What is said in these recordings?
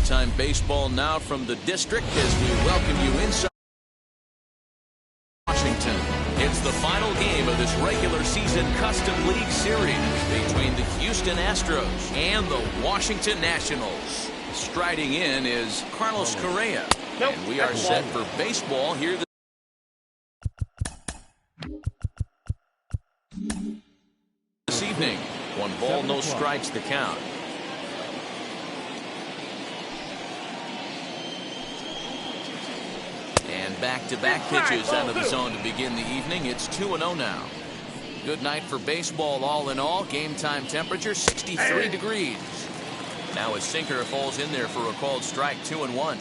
Time baseball now from the district as we welcome you inside Washington. It's the final game of this regular season Custom League Series between the Houston Astros and the Washington Nationals. Striding in is Carlos Correa. And we are set for baseball here this evening. 1 ball, no strikes the count. And back-to-back pitches out of the zone to begin the evening. It's 2-0 now. Good night for baseball all in all. Game time temperature 63 degrees. Now a sinker falls in there for a called strike. 2-1.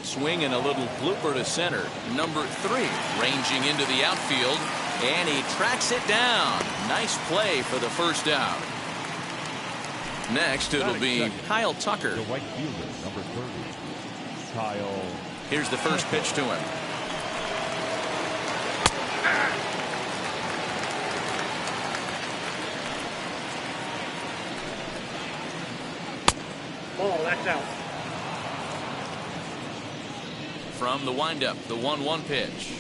Swing and a little blooper to center. Number 3 ranging into the outfield, and he tracks it down. Nice play for the first out. Next it'll be Kyle Tucker. The right fielder, number 30, Kyle. Here's the first pitch to him. Oh, that's out. From the windup, the 1-1 pitch.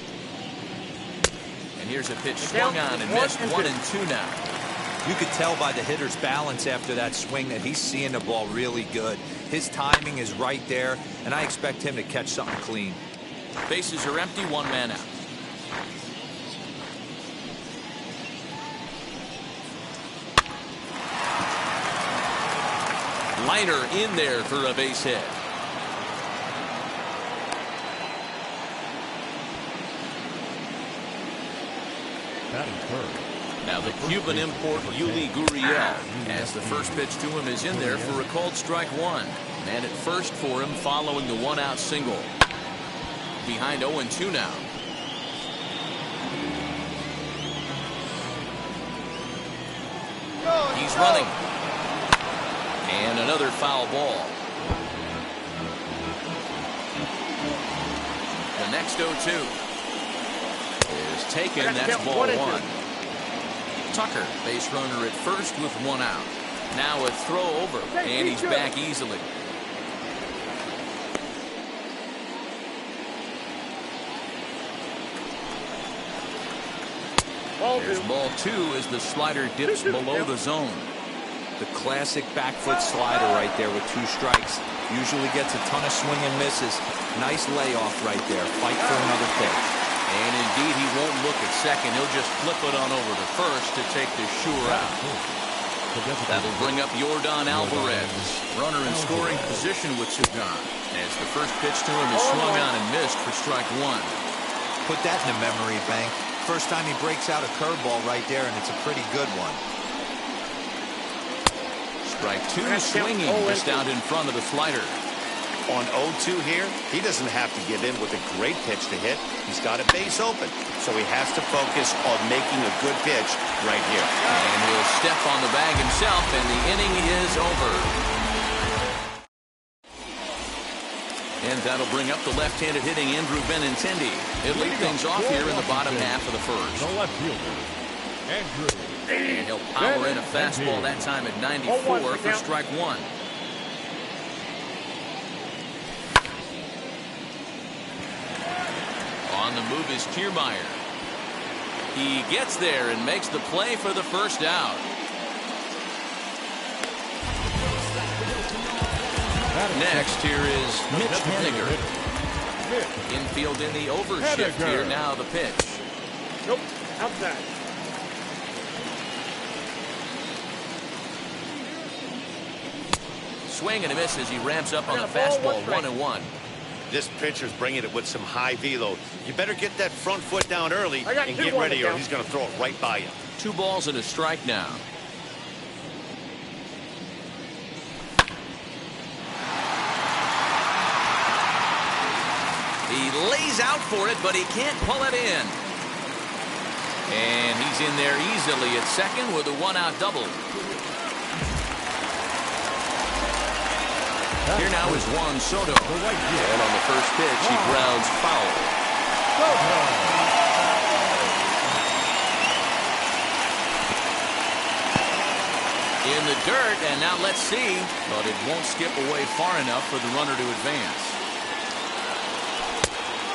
And here's a pitch swung on and missed. 1-2 now. You could tell by the hitter's balance after that swing that he's seeing the ball really good. His timing is right there, and I expect him to catch something clean. Bases are empty, 1 man out. Liner in there for a base hit. Batting third. Now the Cuban import Yuli Gurriel, as the first pitch to him is in there for a called strike 1. Man at first for him following the 1-out single. Behind 0-2 now. He's running. And another foul ball. The next 0-2 is taken. That's ball 1. Tucker, base runner at first with 1 out. Now a throw over, and he's back easily. There's ball 2 as the slider dips below the zone. The classic back foot slider right there with 2 strikes. Usually gets a ton of swing and misses. Nice layoff right there. Fight for another pitch. And indeed, he won't look at second. He'll just flip it on over to first to take the sure out. That'll bring up Yordan Alvarez. Runner in scoring position with Sugan. As the first pitch to him is swung on and missed for strike 1. Put that in the memory bank. First time he breaks out a curveball right there, and it's a pretty good one. Strike 2 swinging just out in front of the slider. On 0-2 here, he doesn't have to give in with a great pitch to hit. He's got a base open, so he has to focus on making a good pitch right here. And he'll step on the bag himself, and the inning is over. And that'll bring up the left-handed hitting Andrew Benintendi. He'll lead things off here in the bottom half of the first. The left fielder, Andrew. And he'll power in a fastball that time at 94 for strike 1. On the move is Kiermaier. He gets there and makes the play for the first out. Next here is Mitch Haniger. Infield in the overshift here. Now the pitch. Nope, outside. Swing and a miss as he ramps up on the fastball. 1-1. This pitcher's bringing it with some high velo. You better get that front foot down early and get ready, or he's going to throw it right by you. 2 balls and a strike now. He lays out for it, but he can't pull it in. And he's in there easily at second with a 1-out double. Here now is Juan Soto. And on the first pitch, he grounds foul. In the dirt, and now let's see. But it won't skip away far enough for the runner to advance.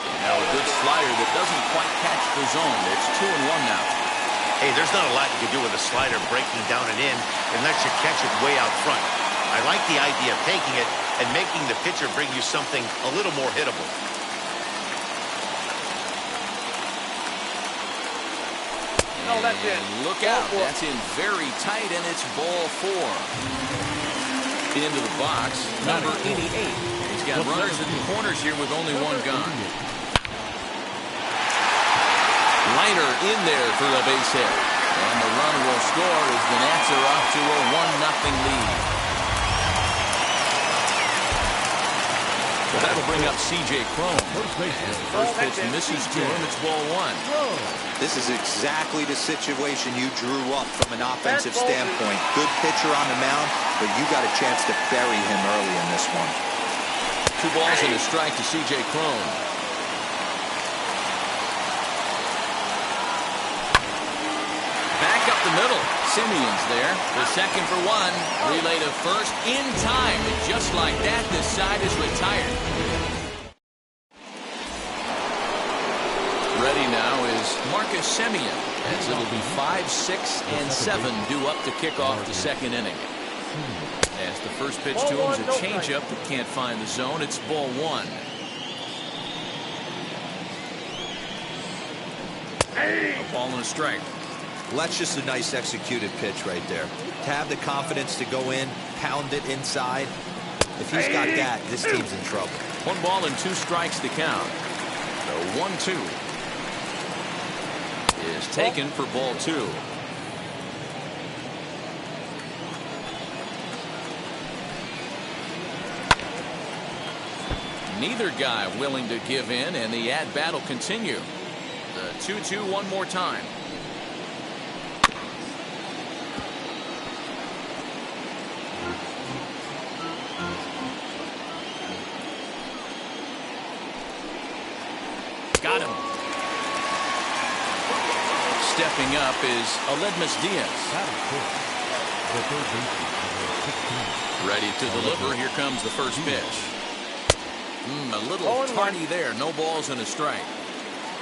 And now a good slider that doesn't quite catch the zone. It's 2-1 now. Hey, there's not a lot you can do with a slider breaking down and in unless you catch it way out front. I like the idea of taking it and making the pitcher bring you something a little more hittable. No, that's it. Look out. That's in very tight, and it's ball 4. Into the box, number 88. He's got runners in the corners here with only one gone. Liner in there for a base hit. And the run will score as the Nats are off to a 1-0 lead. Well, that'll bring up C.J. Cron. As the first pitch misses to him, it's ball 1. This is exactly the situation you drew up from an offensive standpoint. Good pitcher on the mound, but you got a chance to bury him early in this one. 2 balls and a strike to C.J. Cron. Back up the middle. Simeon's there. The second for 1. Relay to first in time. And just like that, this side is retired. Ready now is Marcus Semien, as it'll be 5, 6, and 7 due up to kick off the second inning. As the first pitch to him is a changeup that can't find the zone. It's ball 1. A ball and a strike. Well, that's just a nice executed pitch right there. To have the confidence to go in, pound it inside. If he's got that, this team's in trouble. 1 ball and 2 strikes to count. The 1-2 is taken for ball 2. Neither guy willing to give in, and the at-bat will continue. The 2-2 one more time. Got him. Stepping up is Aledmus Diaz. Ready to deliver. Here comes the first pitch. A little tardy there. No balls and a strike.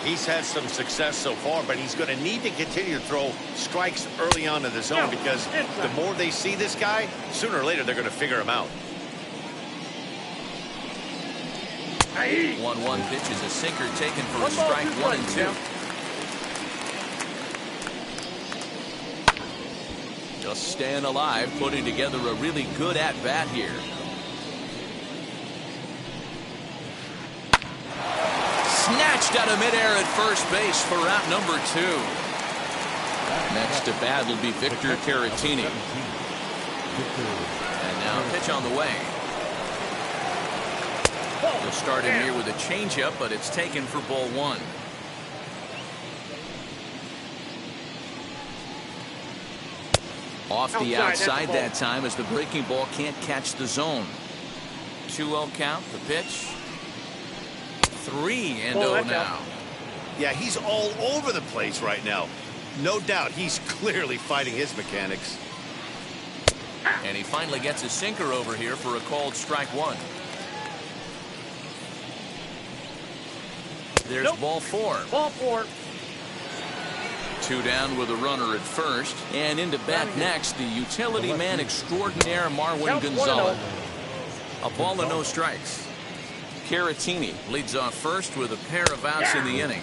He's had some success so far, but he's going to need to continue to throw strikes early on in the zone because the more they see this guy, sooner or later they're going to figure him out. 1-1 pitch is a sinker taken for a strike. 1 and 2. Just staying alive, putting together a really good at-bat here. Snatched out of midair at first base for out number 2. Next to bat will be Victor Caratini. And now pitch on the way. We'll start him here with a changeup, but it's taken for ball 1. Off the outside that time as the breaking ball can't catch the zone. 2-0 count, the pitch. 3-0 now. Yeah, he's all over the place right now. No doubt he's clearly fighting his mechanics. And he finally gets a sinker over here for a called strike 1. There's ball 4. Ball 4. 2 down with a runner at first. And into bat next, the utility man extraordinaire Marwin Gonzalez. A ball and no strikes. Caratini leads off first with a pair of outs in the inning.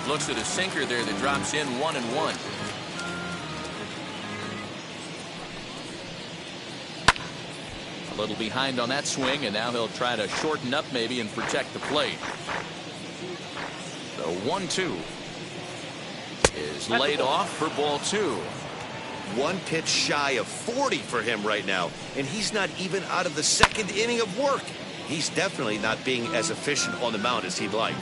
Looks at a sinker there that drops in 1-1. A little behind on that swing, and now he'll try to shorten up maybe and protect the plate. The 1-2 is laid off for ball 2. 1 pitch shy of 40 for him right now, and he's not even out of the second inning of work. He's definitely not being as efficient on the mound as he'd like.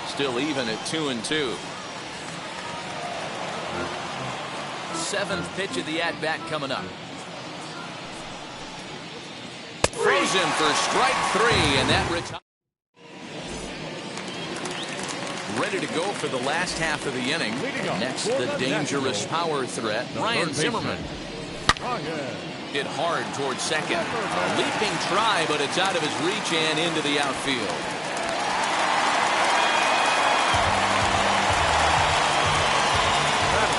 Still even at 2-2. 7th pitch of the at-bat coming up. Throws him for strike 3, and that retires. ready to go for the last half of the inning. Next, the dangerous power threat, Ryan Zimmerman. Hit hard towards second. A leaping try, but it's out of his reach and into the outfield.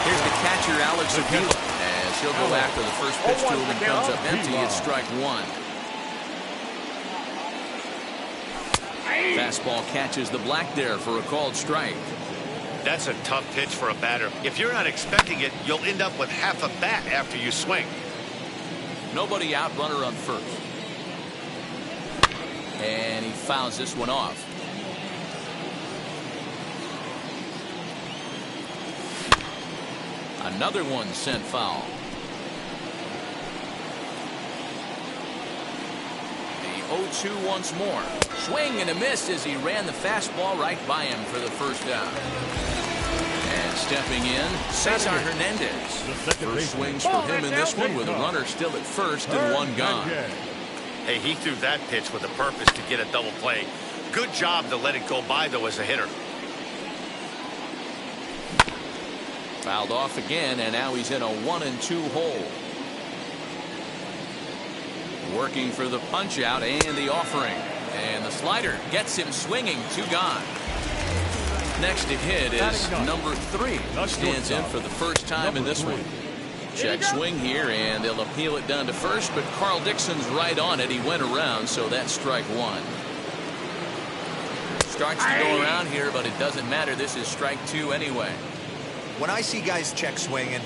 Here's the catcher, Alex Avila, as he'll go after the first pitch to him and comes up empty. It's strike one. Fastball catches the black there for a called strike. That's a tough pitch for a batter. If you're not expecting it, you'll end up with half a bat after you swing. Nobody out, runner on first. And he fouls this one off. Another one sent foul. The 0-2 once more. Swing and a miss as he ran the fastball right by him for the first down. And stepping in, Cesar Hernandez. First swings for him in this one with a runner still at first and one gone. Hey, he threw that pitch with a purpose to get a double play. Good job to let it go by, though, as a hitter. Fouled off again, and now he's in a 1-2 hole. Working for the punch out and the offering. And the slider gets him swinging. Two gone. Next to hit is number 3. He stands in for the first time in this one. Check swing here, and they'll appeal it down to first, but Carl Dixon's right on it. He went around, so that's strike one. Starts to go around here, but it doesn't matter. This is strike 2 anyway. When I see guys check swinging,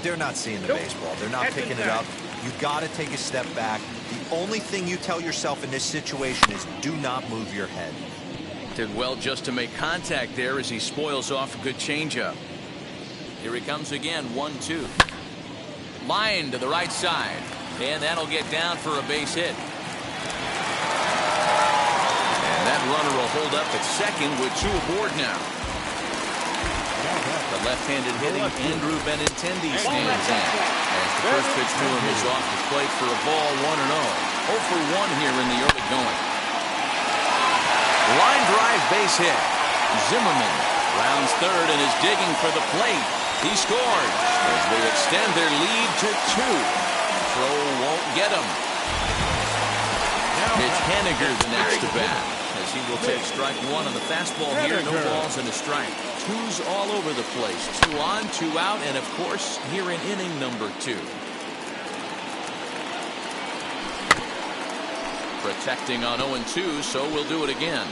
they're not seeing the baseball. They're not picking it up. You got to take a step back. The only thing you tell yourself in this situation is do not move your head. Did well just to make contact there as he spoils off a good changeup. Here he comes again, 1-2. Line to the right side, and that'll get down for a base hit. And that runner will hold up at second with 2 aboard now. The left-handed hitting Andrew Benintendi stands in. As the first pitch to him is off the plate for a ball, 1-0. 0 for 1 here in the early going. Line drive base hit. Zimmerman rounds third and is digging for the plate. He scores as they extend their lead to 2. Throw won't get him. Mitch Haniger the next to bat, as he will take strike 1 on the fastball here. No balls and a strike. 2's all over the place. 2 on, 2 out, and of course here in inning number 2. Protecting on 0-2, so we'll do it again.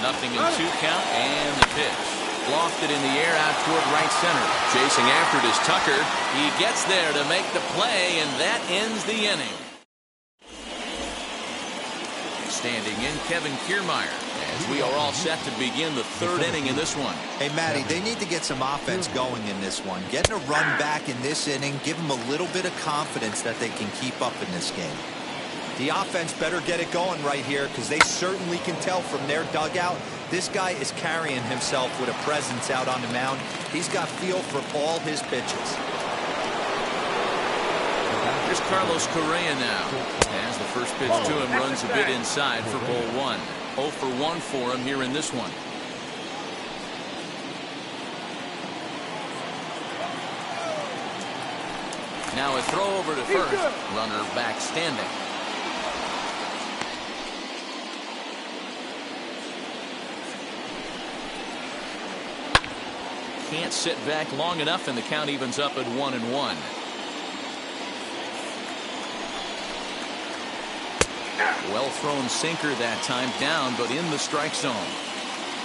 Nothing in 2 count, and the pitch. Lofted in the air out toward right center. Chasing after it is Tucker. He gets there to make the play, and that ends the inning. Standing in, Kevin Kiermaier, as we are all set to begin the 3rd inning in this one. Hey, Matty, they need to get some offense going in this one. Getting a run back in this inning, give them a little bit of confidence that they can keep up in this game. The offense better get it going right here, because they certainly can tell from their dugout this guy is carrying himself with a presence out on the mound. He's got feel for all his pitches. Here's Carlos Correa now, as the first pitch to him runs a bit inside for ball 1. 0 for 1 for him here in this one. Now a throw over to first. Runner back standing. Can't sit back long enough, and the count evens up at 1-1. Well thrown sinker that time, down but in the strike zone.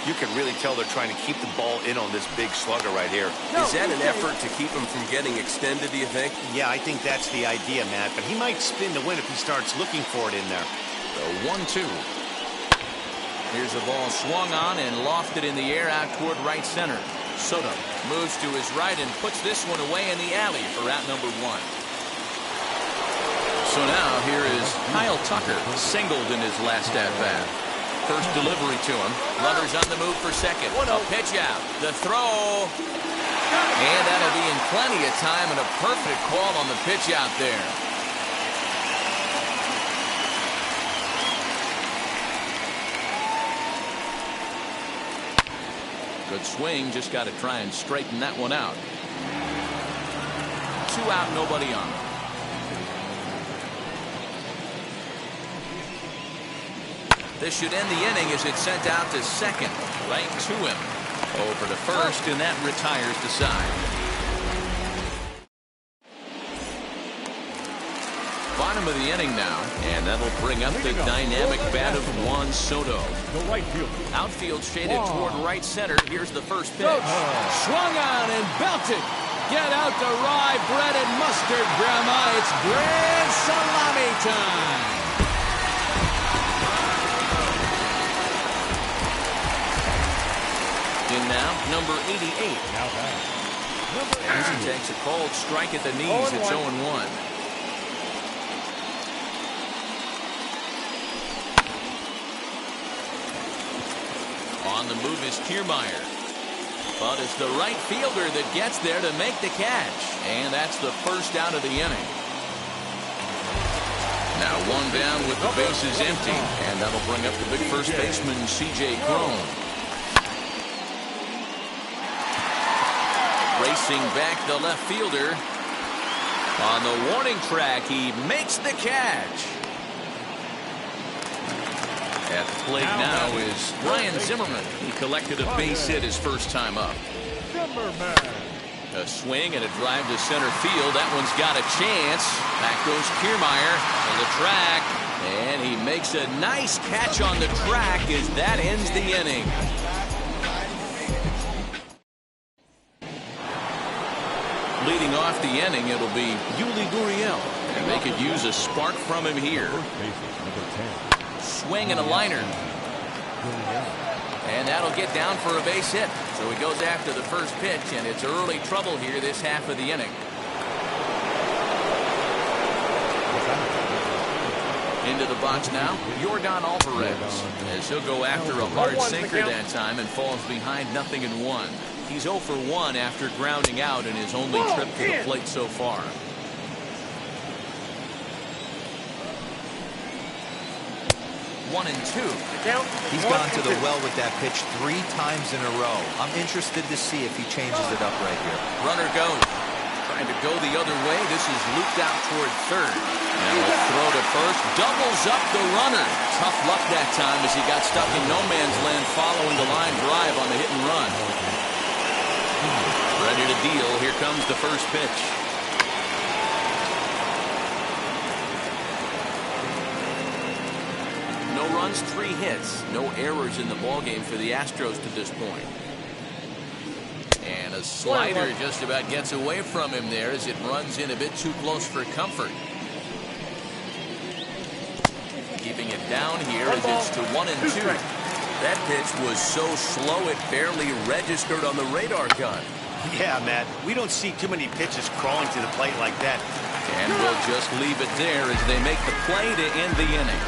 You can really tell they're trying to keep the ball in on this big slugger right here. Is that an effort to keep him from getting extended, do you think? Yeah, I think that's the idea, Matt, but he might spin to win if he starts looking for it in there. The 1-2. Here's a ball swung on and lofted in the air out toward right center. Soto moves to his right and puts this one away in the alley for out number 1. So now here is Kyle Tucker, singled in his last at-bat. First delivery to him. Runners on the move for second. A pitch out. The throw. And that'll be in plenty of time, and a perfect call on the pitch out there. Good swing, just got to try and straighten that one out. 2 out, nobody on. This should end the inning as it's sent out to second, right to him. Over to first, and that retires the side. Bottom of the inning now, and that'll bring up the dynamic bat of Juan Soto. The right field. Outfield shaded toward right center. Here's the first pitch. Swung on and belted. Get out the rye bread and mustard, Grandma. It's grand salami time. In now, number 88. Now back. As he takes a cold strike at the knees, it's 0-1. On the move is Kiermaier. But it's the right fielder that gets there to make the catch. And that's the first out of the inning. Now 1 down with the bases empty. And that'll bring up the big first baseman, C.J. Cron. Racing back the left fielder. On the warning track, he makes the catch. At the plate now is Ryan Zimmerman. He collected a base hit his first time up. Zimmerman. A swing and a drive to center field. That one's got a chance. Back goes Kiermaier to the track. And he makes a nice catch on the track as that ends the inning. Leading off the inning, it'll be Yuli Gurriel. And they could use a spark from him here. Number 10. Swing and a liner. And that'll get down for a base hit. So he goes after the first pitch, and it's early trouble here this half of the inning. Into the box now, Yordan Alvarez. As he'll go after a hard sinker that time and falls behind 0-1. He's 0 for 1 after grounding out in his only trip to the plate so far. One and two. He's gone to the well with that pitch 3 times in a row. I'm interested to see if he changes it up right here. Runner goes. Trying to go the other way. This is looped out toward third. And a throw to first. Doubles up the runner. Tough luck that time as he got stuck in no man's land following the line drive on the hit and run. Ready to deal. Here comes the first pitch. No runs, 3 hits. No errors in the ballgame for the Astros to this point. And a slider just about gets away from him there as it runs in a bit too close for comfort. Keeping it down here as it's to 1 and 2. That pitch was so slow it barely registered on the radar gun. Yeah, Matt, we don't see too many pitches crawling to the plate like that. And we'll just leave it there as they make the play to end the inning.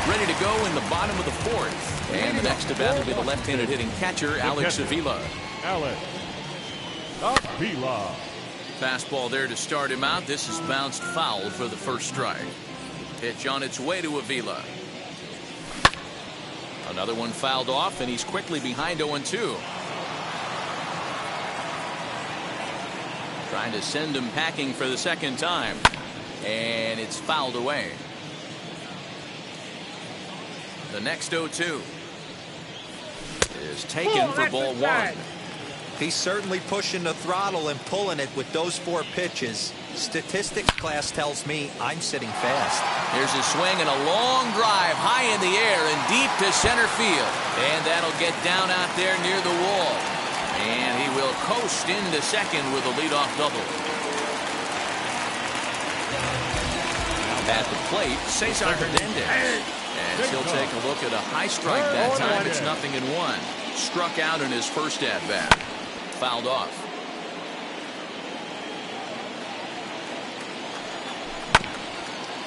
Ready to go in the bottom of the 4th. And the next to bat will be the left-handed hitting catcher, Alex Avila. Alex Avila. Fastball there to start him out. This is bounced foul for the first strike. Pitch on its way to Avila. Another one fouled off, and he's quickly behind 0-2. Trying to send him packing for the second time. And it's fouled away. The next 0-2 is taken for ball 1. He's certainly pushing the throttle and pulling it with those 4 pitches. Statistics class tells me I'm sitting fast. Here's a swing and a long drive high in the air and deep to center field. And that'll get down out there near the wall. And he will coast into second with a leadoff double. At the plate, Cesar Hernandez. And he'll take a look at a high strike that time. It's 0-1. Struck out in his first at-bat. Fouled off.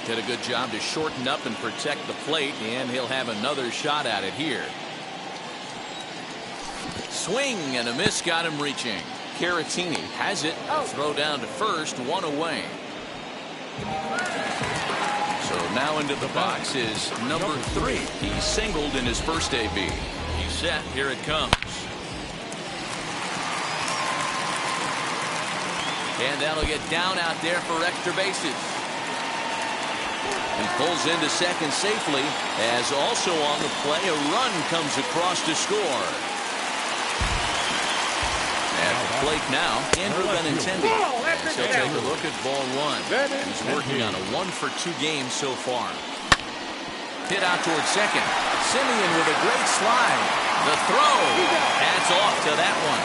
Did a good job to shorten up and protect the plate, and he'll have another shot at it here. Swing and a miss got him reaching. Caratini has it. Throw down to first, 1 away. So Now into the box is number 3. He singled in his first AB. He's set. Here it comes. And that'll get down out there for extra bases. He pulls into second safely, as also on the play a run comes across to score. At the plate now, Andrew Benintendi. So take a look at ball 1. He's working on a 1-for-2 game so far. Hit out towards second. Simeon with a great slide. The throw. Hats off to that one.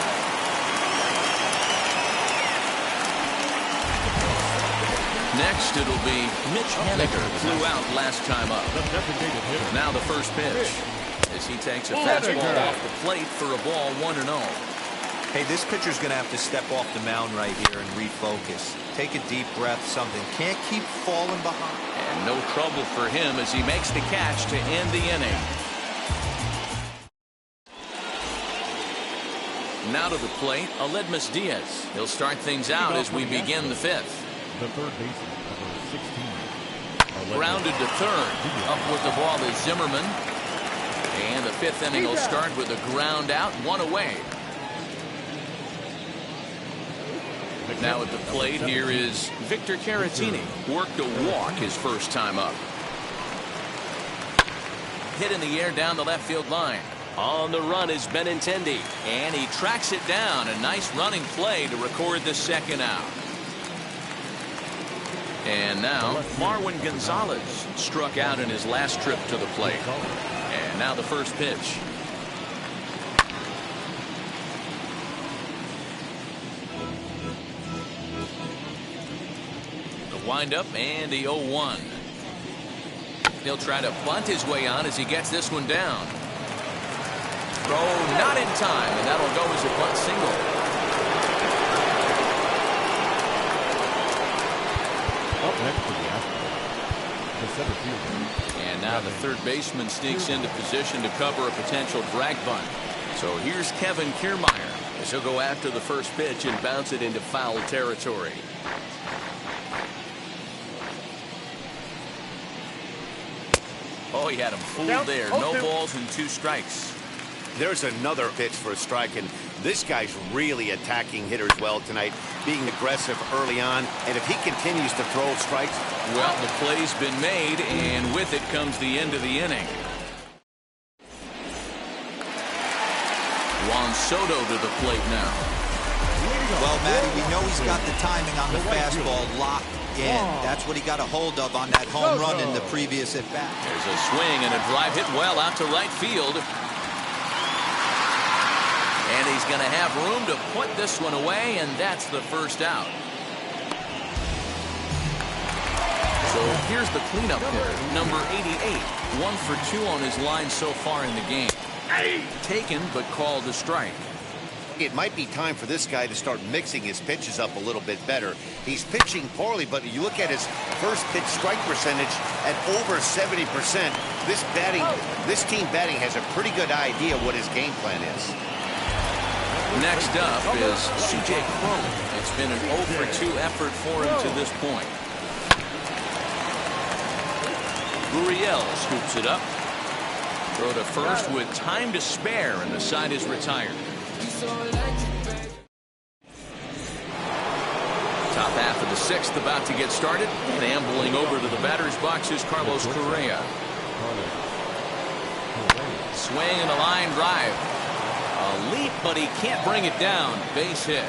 Next, it'll be Mitch Haniger, flew out last time up. Now the first pitch, as he takes a fastball off the plate for a ball 1-0. Hey, this pitcher's going to have to step off the mound right here and refocus. Take a deep breath, something. Can't keep falling behind. And no trouble for him as he makes the catch to end the inning. Now to the plate, Aledmus Diaz. He'll start things out as we begin the 5th. The third baseman, number 16. Grounded to third. Up with the ball is Zimmerman. And the 5th inning will start with a ground out, 1 away. Now at the plate, here is Victor Caratini. Worked a walk his first time up. Hit in the air down the left field line. On the run is Benintendi. And he tracks it down. A nice running play to record the second out. And now Marwin Gonzalez struck out in his last trip to the plate. And now the first pitch. The windup and the 0-1. He'll try to bunt his way on as he gets this one down. Throw not in time, and that'll go as a bunt single. Up next for the Astros, the center fielder. And now the third baseman sneaks into position to cover a potential drag bunt. So here's Kevin Kiermaier as he'll go after the first pitch and bounce it into foul territory. Oh, he had him fooled there. No balls and 2 strikes. There's another pitch for a strike, and this guy's really attacking hitters well tonight, being aggressive early on, and if he continues to throw strikes... Well, the play's been made, and with it comes the end of the inning. Juan Soto to the plate now. Well, Matty, we know he's got the timing on the fastball locked in. That's what he got a hold of on that home run in the previous at-bat. There's a swing and a drive hit well out to right field. And he's going to have room to put this one away, and that's the first out. So here's the cleanup hitter, number 88. 1 for 2 on his line so far in the game. Taken, but called a strike. It might be time for this guy to start mixing his pitches up a little bit better. He's pitching poorly, but you look at his first pitch strike percentage at over 70%. This team batting has a pretty good idea what his game plan is. Next up is C.J. Cron. It's been an 0 for 2 effort for him to this point. Gurriel scoops it up. Throw to first with time to spare, and the side is retired. Top half of the 6th about to get started. And ambling over to the batter's box is Carlos Correa. Swing and a line drive. A leap, but he can't bring it down. Base hit.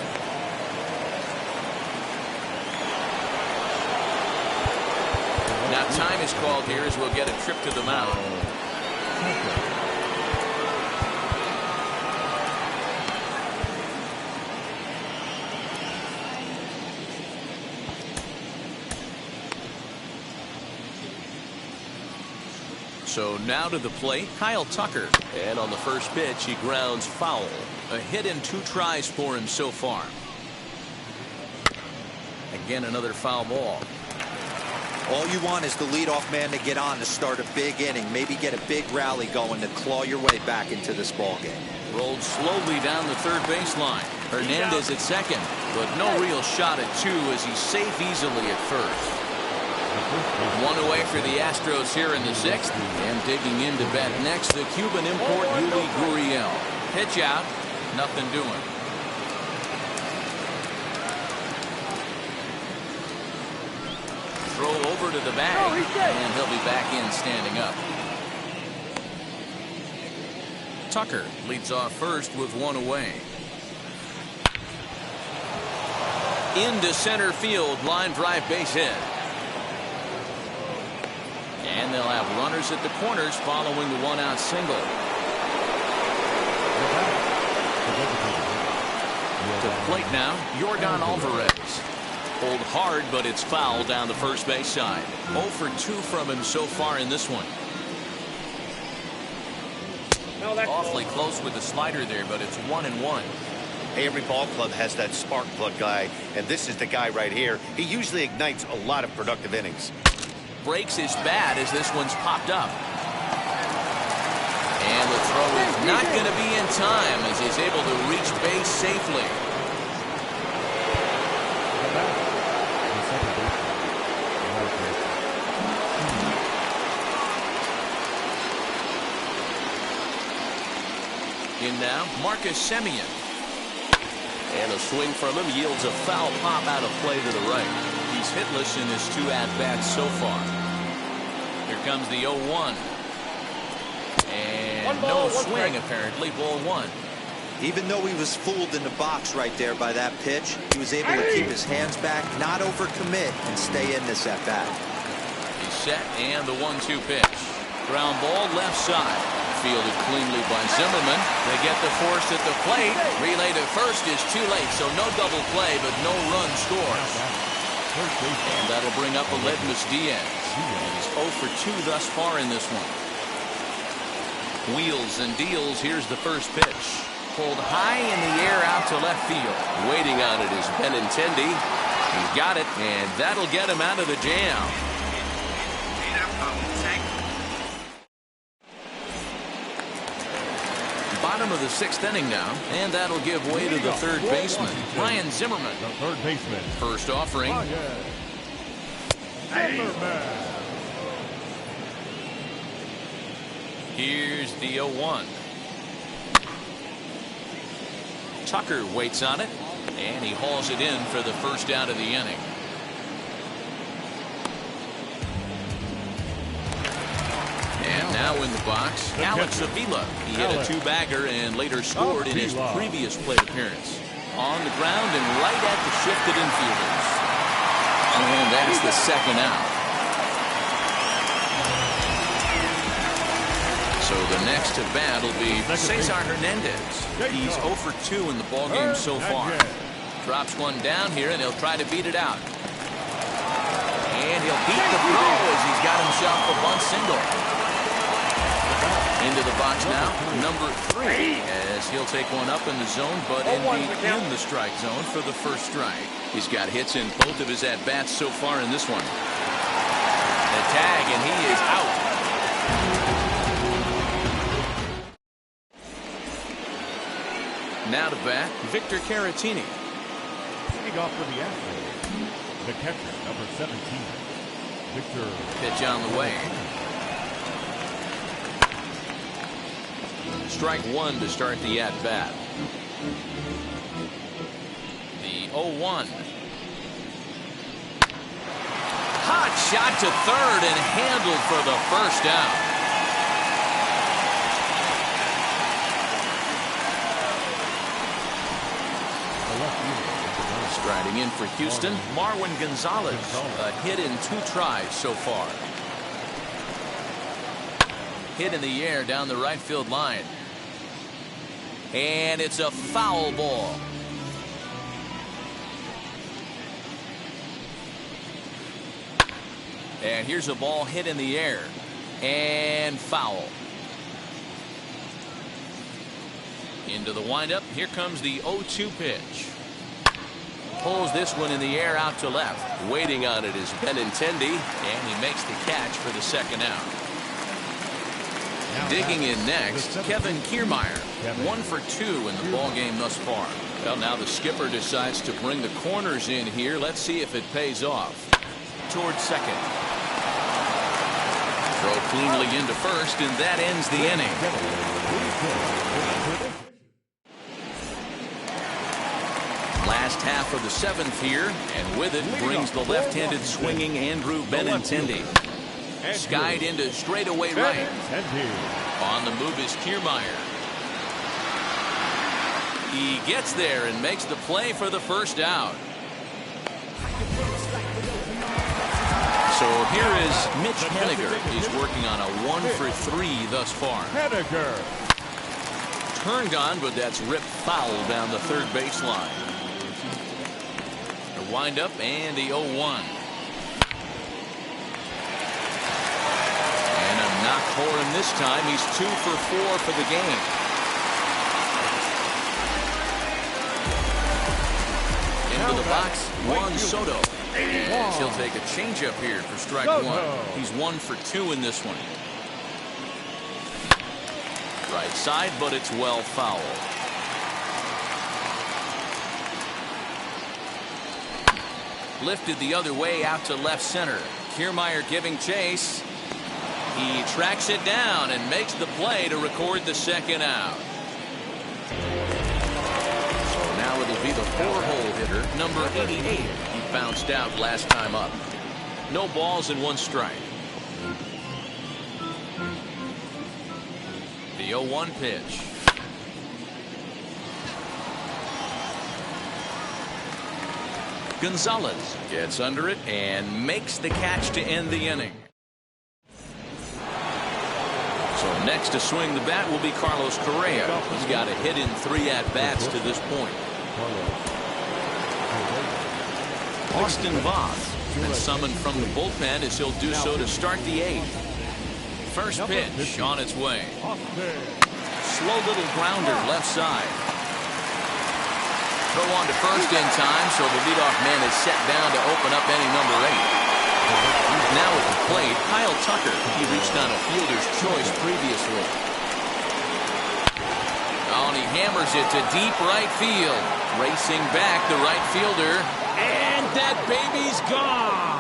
Now time is called here as we'll get a trip to the mound. So now to the plate, Kyle Tucker. And on the first pitch, he grounds foul. A hit in 2 tries for him so far. Again, another foul ball. All you want is the leadoff man to get on to start a big inning. Maybe get a big rally going to claw your way back into this ball game. Rolled slowly down the third baseline. Hernandez at second, but no real shot at 2 as he's safe easily at first. One away for the Astros here in the 6th. And digging in to bat next, the Cuban import Yuli Gurriel. Pitch out, nothing doing. Throw over to the bag, and he'll be back in standing up. Tucker leads off first with one away. Into center field, line drive base hit. And they'll have runners at the corners following the one-out single. To plate now, Yordan Alvarez. Pulled hard, but it's foul down the first base side. 0 for 2 from him so far in this one. Awfully close with the slider there, but it's 1-1. Hey, every ball club has that spark plug guy, and this is the guy right here. He usually ignites a lot of productive innings. Breaks his bat as this one's popped up. And the throw is not going to be in time as he's able to reach base safely. In now, Marcus Semien. And a swing from him yields a foul pop out of play to the right. He's hitless in his 2 at-bats so far. Here comes the 0-1. And no swing, apparently. Ball 1. Even though he was fooled in the box right there by that pitch, he was able to keep his hands back, not overcommit, and stay in this at-bat. He's set, and the 1-2 pitch. Ground ball left side. Fielded cleanly by Zimmerman. They get the force at the plate. Relay to first is too late, so no double play, but no run scores. And that'll bring up Aledmus Diaz. He's 0 for 2 thus far in this one. Wheels and deals. Here's the first pitch. Pulled high in the air out to left field. Waiting on it is Benintendi. He's got it, and that'll get him out of the jam. Bottom of the 6th inning now, and that'll give way to the third baseman, Ryan Zimmerman. The third baseman. First offering. Here's the 0-1. Tucker waits on it, and he hauls it in for the first out of the inning. And now in the box, Alex Avila. He hit a 2-bagger and later scored in his previous plate appearance. On the ground and right at the shifted infielders. And that's the second out. So the next to bat will be Cesar Hernandez. He's 0 for 2 in the ballgame so far. Drops one down here, and he'll try to beat it out. And he'll beat the throw as he's got himself a bunt single. Into the box now, number 3, as he'll take one up in the zone, but indeed in the strike zone for the first strike. He's got hits in both of his at-bats so far in this one. The tag, and he is out. Now to bat, Victor Caratini. Leading off for the Astros, the catcher, number 17, Victor. Pitch on the way. Strike 1 to start the at-bat. The 0-1. Hot shot to third and handled for the first out. Striding in for Houston, Marwin Gonzalez. A hit in 2 tries so far. Hit in the air down the right field line. And it's a foul ball. And here's a ball hit in the air. And foul. Into the windup. Here comes the 0-2 pitch. Pulls this one in the air out to left. Waiting on it is Benintendi. And he makes the catch for the second out. Digging in next, Kevin Kiermaier. 1 for 2 in the ballgame thus far. Well, now the skipper decides to bring the corners in here. Let's see if it pays off. Towards second. cleanly into first, and that ends the inning. Last half of the seventh here, and with it brings the left-handed swinging Andrew Benintendi. Skied into straightaway right. On the move is Kiermaier. He gets there and makes the play for the first out. So here is Mitch Henniger. He's working on a 1-for-3 thus far. Turned on, but that's ripped foul down the third baseline. The windup and the 0-1. And a knock for him this time. He's 2 for 4 for the game. Into the box, Juan Soto. And he'll take a changeup here for strike one. He's 1 for 2 in this one. Right side, but it's well fouled. Lifted the other way out to left center. Kiermaier giving chase. He tracks it down and makes the play to record the second out. So now it'll be the 4-hole hitter, number 88. He bounced out last time up. No balls and 1 strike. The 0-1 pitch. Gonzalez gets under it and makes the catch to end the inning. So next to swing the bat will be Carlos Correa. He's got a hit in 3 at-bats to this point. Austin Voth been summoned from the bullpen as he'll do so to start the 8th. First pitch on its way. Slow little grounder left side. Throw on to first in time, so the leadoff man is set down to open up inning number 8. Now at the plate, Kyle Tucker. He reached on a fielder's choice previously. Oh, and he hammers it to deep right field. Racing back, the right fielder. And that baby's gone.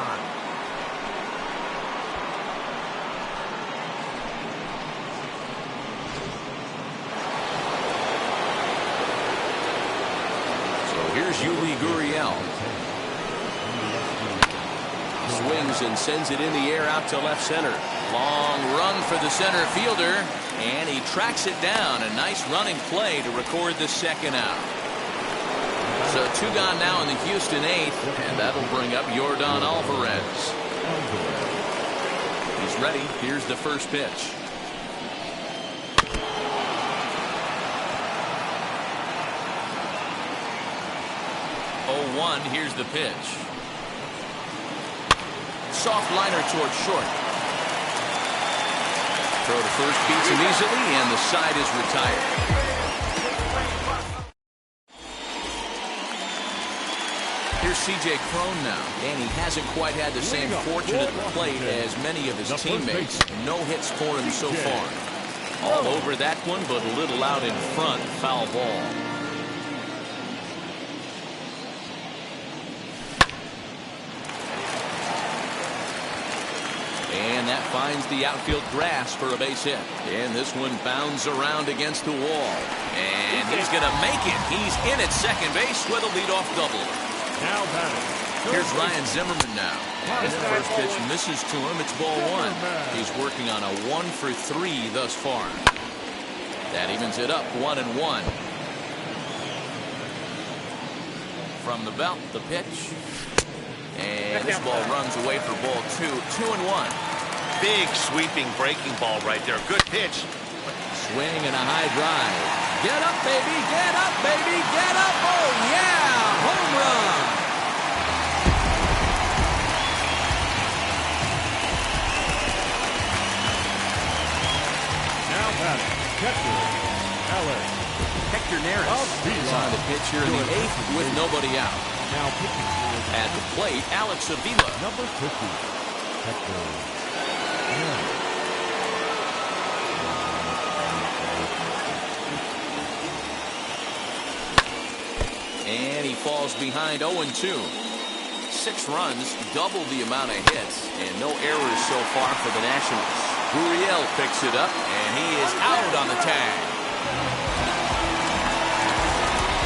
Here's Yuli Gurriel. Swings and sends it in the air out to left center. Long run for the center fielder, and he tracks it down. A nice running play to record the second out. So 2 gone now in the Houston 8th, and that'll bring up Yordan Alvarez. He's ready. Here's the first pitch. 0-1, here's the pitch. Soft liner towards short. Throw to first beats him easily, and the side is retired. Here's C.J. Cron now, and he hasn't quite had the same fortune at the plate as many of his teammates. No hits for him so far. All over that one, but a little out in front. Foul ball. And that finds the outfield grass for a base hit. And this one bounds around against the wall. And he's going to make it. He's in at second base with a leadoff double. Now here's Ryan Zimmerman now. And the first pitch misses to him. It's ball 1. He's working on a 1-for-3 thus far. That evens it up 1-1. From the belt, the pitch. And this ball runs away for ball 2. 2-1. Big sweeping breaking ball right there. Good pitch. Swing and a high drive. Get up, baby. Get up, baby. Get up. Oh, yeah. Home run. Now batting, catcher, Alex. Hector Neris is on the pitch here in the 8th with nobody out. Now pitching at the plate, Alex Avila. number 50, Hector. And he falls behind 0-2. 6 runs, double the amount of hits, and no errors so far for the Nationals. Gurriel picks it up, and he is out on the tag.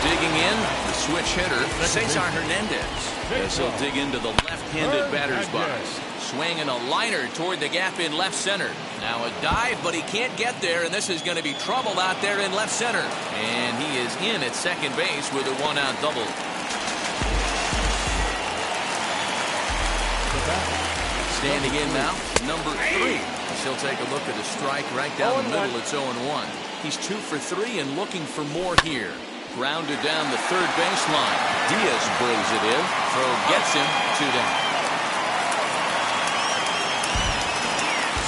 Digging in, the switch hitter, Cesar Hernandez, as he'll dig into the left-handed batter's box. Swinging a liner toward the gap in left center. Now a dive, but he can't get there, and this is going to be trouble out there in left center. And he is in at second base with a one-out double. Standing in now, number 3. He'll take a look at the strike right down the middle. It's 0-1. He's 2 for 3 and looking for more here. Grounded down the third baseline. Diaz brings it in. Throw gets him. 2 down.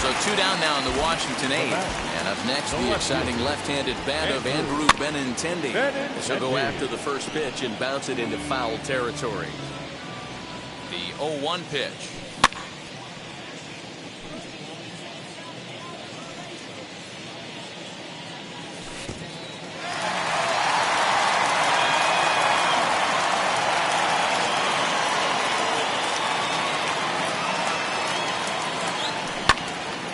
So 2 down now in the Washington 8th. And up next, the exciting left-handed bat of Andrew Benintendi. He'll go after the first pitch and bounce it into foul territory. The 0-1 pitch.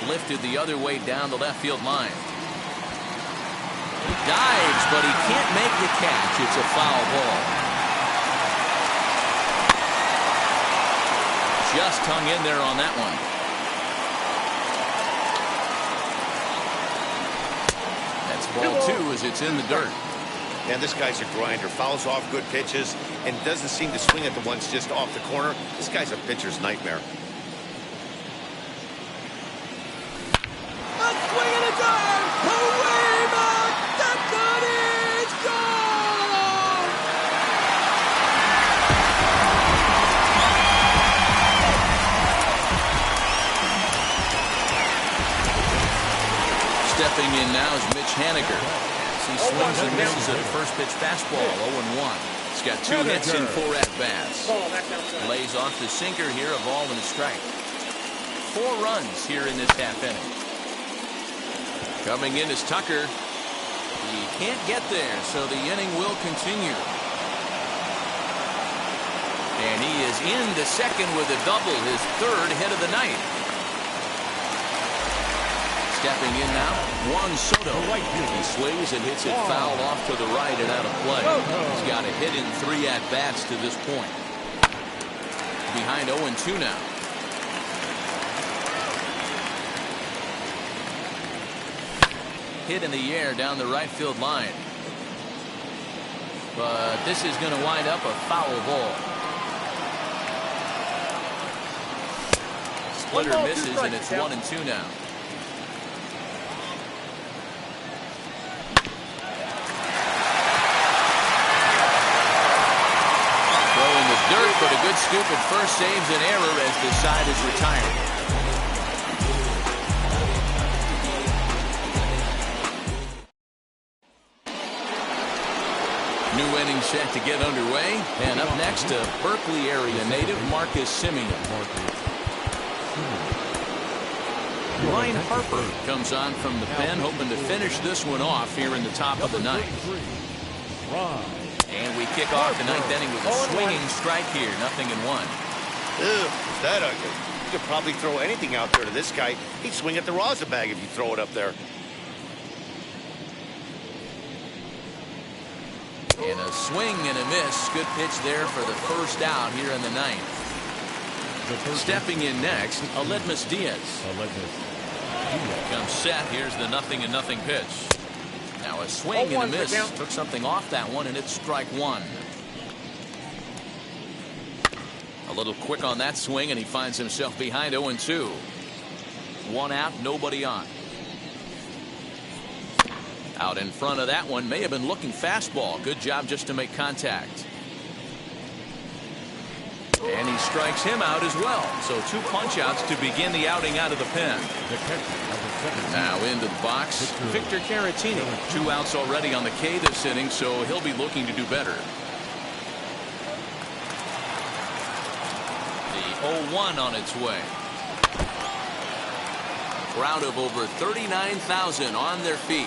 Lifted the other way down the left field line. He dives, but he can't make the catch. It's a foul ball. Just hung in there on that one. That's ball 2 as it's in the dirt. And this guy's a grinder. Fouls off good pitches and doesn't seem to swing at the ones just off the corner. This guy's a pitcher's nightmare. Stepping in now is Mitch Haniger. He swings and misses at a first pitch fastball, 0-1. He's got 2 hits and 4 at-bats. Lays off the sinker here, a ball and a strike. 4 runs here in this half inning. Coming in is Tucker. He can't get there, so the inning will continue. And he is into second with a double, his 3rd hit of the night. Stepping in now, Juan Soto. He swings and hits it foul off to the right and out of play. He's got a hit in 3 at-bats to this point. Behind 0-2 now. Hit in the air down the right field line. But this is going to wind up a foul ball. Splitter misses, and it's 1-2 now. Dirt, but a good scoop at first saves an error as the side is retired. New inning set to get underway, and up next, a Berkeley area native, Marcus Semien. Ryan Harper comes on from the pen, hoping to finish this one off here in the top of the 9th. And we kick off the 9th inning with a swinging strike here. 0-1. Ew, is that ugly? You could probably throw anything out there to this guy. He'd swing at the rosin bag if you throw it up there. And a swing and a miss. Good pitch there for the first out here in the 9th. Stepping in next, Aledmus Diaz. Comes set. Here's the 0-0 pitch. Now a swing and a miss. Took something off that one, and it's strike 1. A little quick on that swing, and he finds himself behind 0-2. 1 out, nobody on. Out in front of that one, may have been looking fastball. Good job just to make contact. And he strikes him out as well. So 2 punch-outs to begin the outing out of the pen. Now into the box, Victor Caratini. 2 outs already on the K this inning, so he'll be looking to do better. The 0-1 on its way. Crowd of over 39,000 on their feet.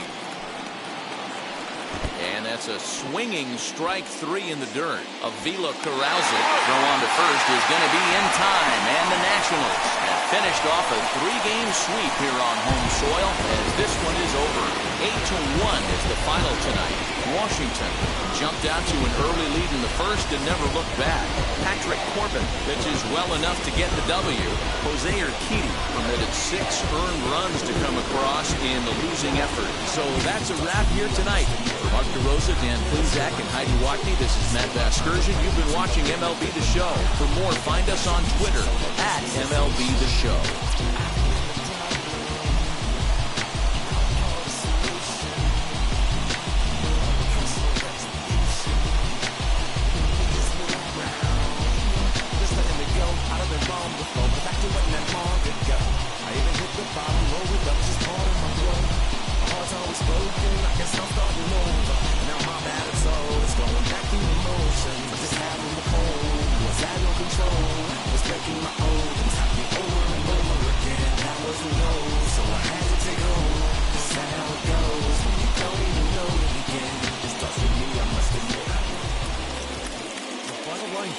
And That's a swinging strike 3 in the dirt. Avila corrals it. Throw on to first is going to be in time. And the Nationals have finished off a 3-game sweep here on home soil as this one is over. 8-1 is the final tonight. Washington jumped out to an early lead in the first and never looked back. Patrick Corbin pitches well enough to get the W. Jose Urquidy permitted 6 earned runs to come across in the losing effort. So that's a wrap here tonight. For Mark DeRosa, Dan Plinzak, and Heidi Watney, this is Matt Vasgersian. You've been watching MLB The Show. For more, find us on Twitter at MLB The Show.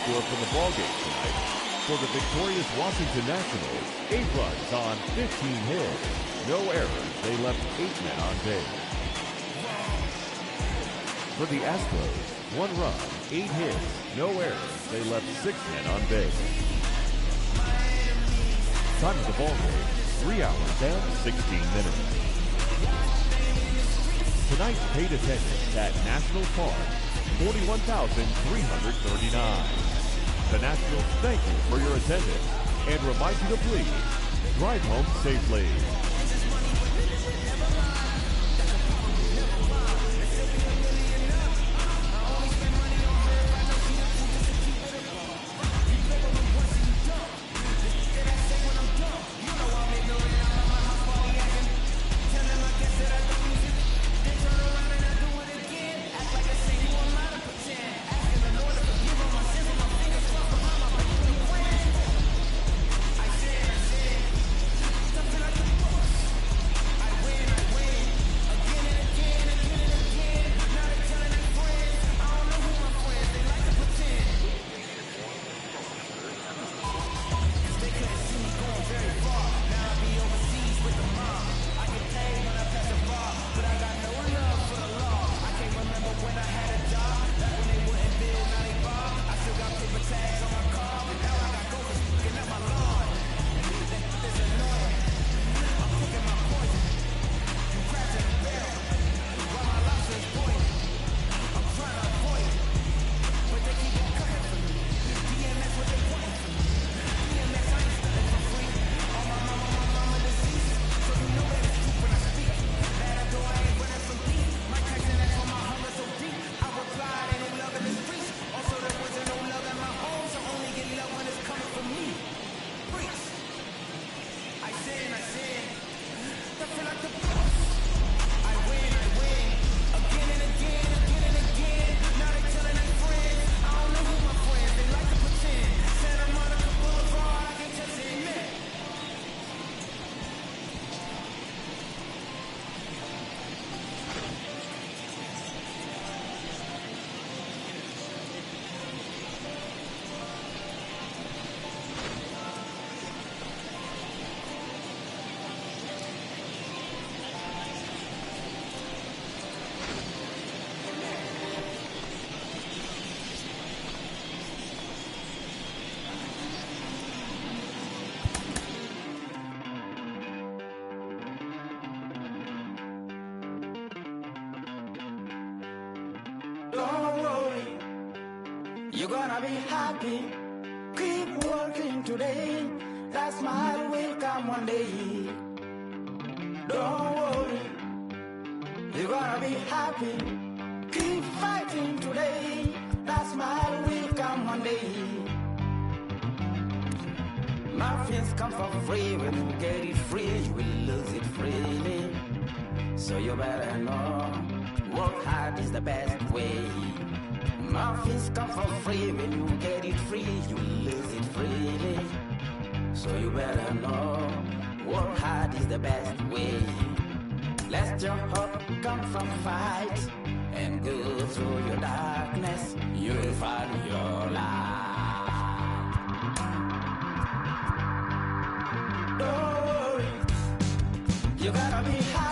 Score for the ballgame tonight. For the victorious Washington Nationals, 8 runs on 15 hits. No errors. They left 8 men on base. For the Astros, 1 run, 8 hits. No errors. They left 6 men on base. Time of the ballgame, 3 hours and 16 minutes. Tonight's paid attendance at National Park, 41,339. The Nationals thank you for your attendance and remind you to please drive home safely. Don't worry, you're gonna be happy. Keep working today. That smile will come one day. Don't worry, you're gonna be happy. Keep fighting today. That smile will come one day. Nothing's come for free. When you get it free, you will lose it freely. So you better know, work hard is the best way. Nothing's come for free. When you get it free, you will lose it freely. So you better know, work hard is the best way. Let your hope come from fight, and go through your darkness, you'll find your light. Don't worry, you gotta be high.